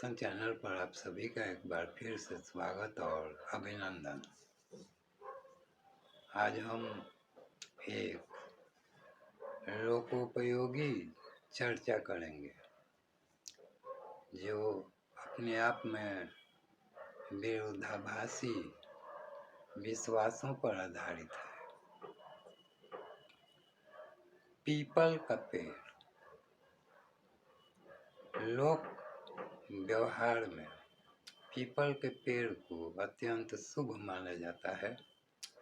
दर्शन channel पर आप सभी का एक बार फिर से स्वागत और अभिनंदन। आज हम एक लोकोपयोगी चर्चा करेंगे जो अपने आप में विरोधाभासी विश्वासों पर आधारित है। पीपल का पेड़ लोक व्यवहार में पीपल के पेड़ को अत्यंत शुभ माना जाता है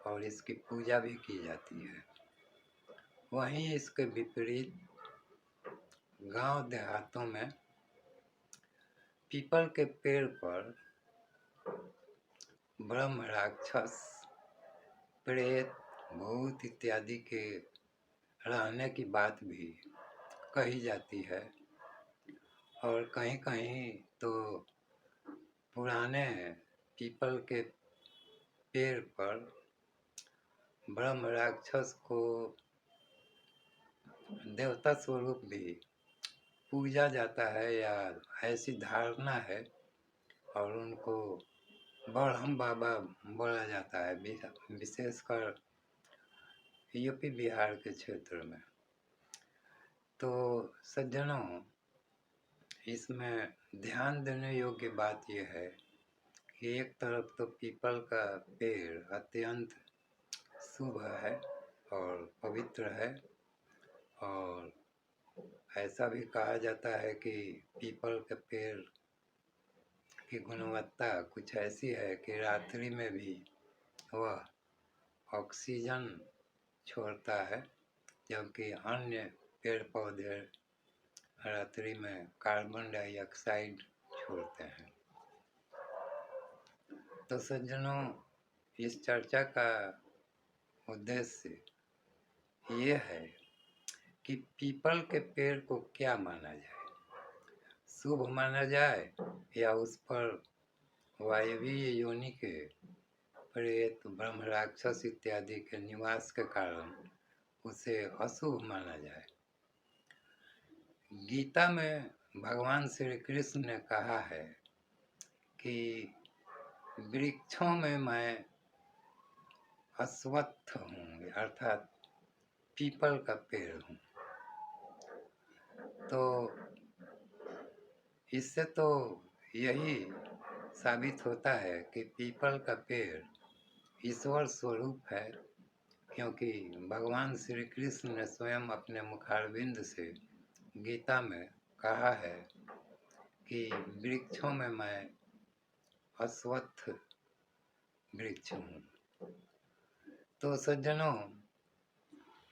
और इसकी पूजा भी की जाती है। वहीं इसके विपरीत गांव देहातों में पीपल के पेड़ पर ब्रह्म राक्षस, प्रेत, भूत इत्यादि के रहने की बात भी कही जाती है और कहीं कहीं तो पुराने पीपल के पेड़ पर ब्रह्म राक्षस को देवता स्वरूप भी पूजा जाता है या ऐसी धारणा है और उनको बरहम बाबा बोला जाता है, विशेषकर यूपी बिहार के क्षेत्र में। तो सज्जनों, इसमें ध्यान देने योग्य बात यह है कि एक तरफ तो पीपल का पेड़ अत्यंत शुभ है और पवित्र है और ऐसा भी कहा जाता है कि पीपल के पेड़ की गुणवत्ता कुछ ऐसी है कि रात्रि में भी वह ऑक्सीजन छोड़ता है, जबकि अन्य पेड़ पौधे रात्रि में कार्बन डाइऑक्साइड छोड़ते हैं। तो सज्जनों, इस चर्चा का उद्देश्य ये है कि पीपल के पेड़ को क्या माना जाए, शुभ माना जाए या उस पर वायवीय योनि के प्रेत, ब्रह्म राक्षस इत्यादि के निवास के कारण उसे अशुभ माना जाए। गीता में भगवान श्री कृष्ण ने कहा है कि वृक्षों में मैं अश्वत्थ हूँ, अर्थात पीपल का पेड़ हूँ। तो इससे तो यही साबित होता है कि पीपल का पेड़ ईश्वर स्वरूप है, क्योंकि भगवान श्री कृष्ण ने स्वयं अपने मुखारविंद से गीता में कहा है कि वृक्षों में मैं अश्वत्थ वृक्ष हूँ। तो सज्जनों,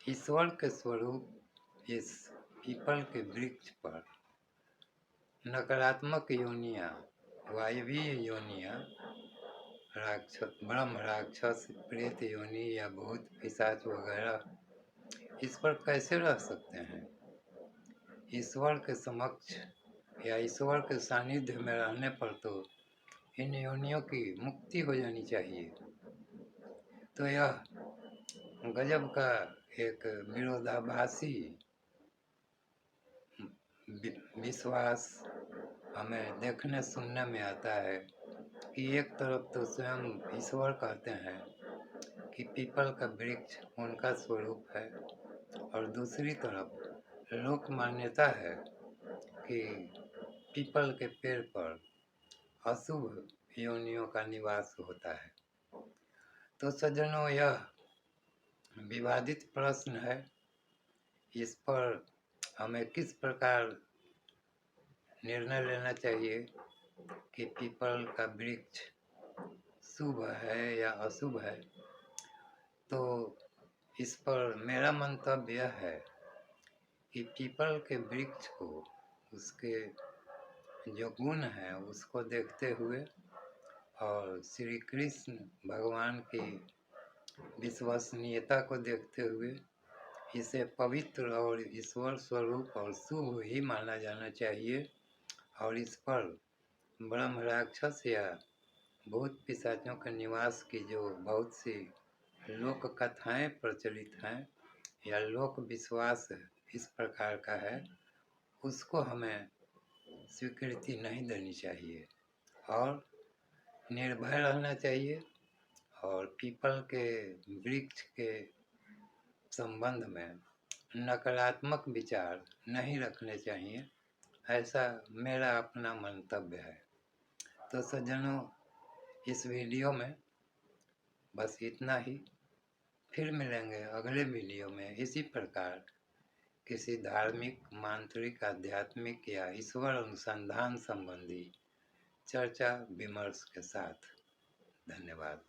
ईश्वर के स्वरूप इस पीपल के वृक्ष पर नकारात्मक योनियाँ, वायवीय योनियाँ, राक्षस, ब्रह्म राक्षस, प्रेत योनि या भूत पिशाच वगैरह इस पर कैसे रह सकते हैं। ईश्वर के समक्ष या ईश्वर के सानिध्य में रहने पर तो इन योनियों की मुक्ति हो जानी चाहिए। तो यह गजब का एक विरोधाभासी विश्वास हमें देखने सुनने में आता है कि एक तरफ तो स्वयं ईश्वर कहते हैं कि पीपल का वृक्ष उनका स्वरूप है और दूसरी तरफ लोक मान्यता है कि पीपल के पेड़ पर अशुभ योनियों का निवास होता है। तो सज्जनों, यह विवादित प्रश्न है। इस पर हमें किस प्रकार निर्णय लेना चाहिए कि पीपल का वृक्ष शुभ है या अशुभ है। तो इस पर मेरा मंतव्य यह है कि पीपल के वृक्ष को उसके जो गुण हैं उसको देखते हुए और श्री कृष्ण भगवान की विश्वसनीयता को देखते हुए इसे पवित्र और ईश्वर स्वरूप और शुभ ही माना जाना चाहिए और इस पर ब्रह्म राक्षस या भूत पिशाचों के निवास की जो बहुत सी लोक कथाएँ प्रचलित हैं या लोक विश्वास इस प्रकार का है, उसको हमें स्वीकृति नहीं देनी चाहिए और निर्भय रहना चाहिए और पीपल के वृक्ष के संबंध में नकारात्मक विचार नहीं रखने चाहिए, ऐसा मेरा अपना मंतव्य है। तो सज्जनों, इस वीडियो में बस इतना ही। फिर मिलेंगे अगले वीडियो में इसी प्रकार किसी धार्मिक, मांत्रिक, आध्यात्मिक या ईश्वर अनुसंधान संबंधी चर्चा विमर्श के साथ। धन्यवाद।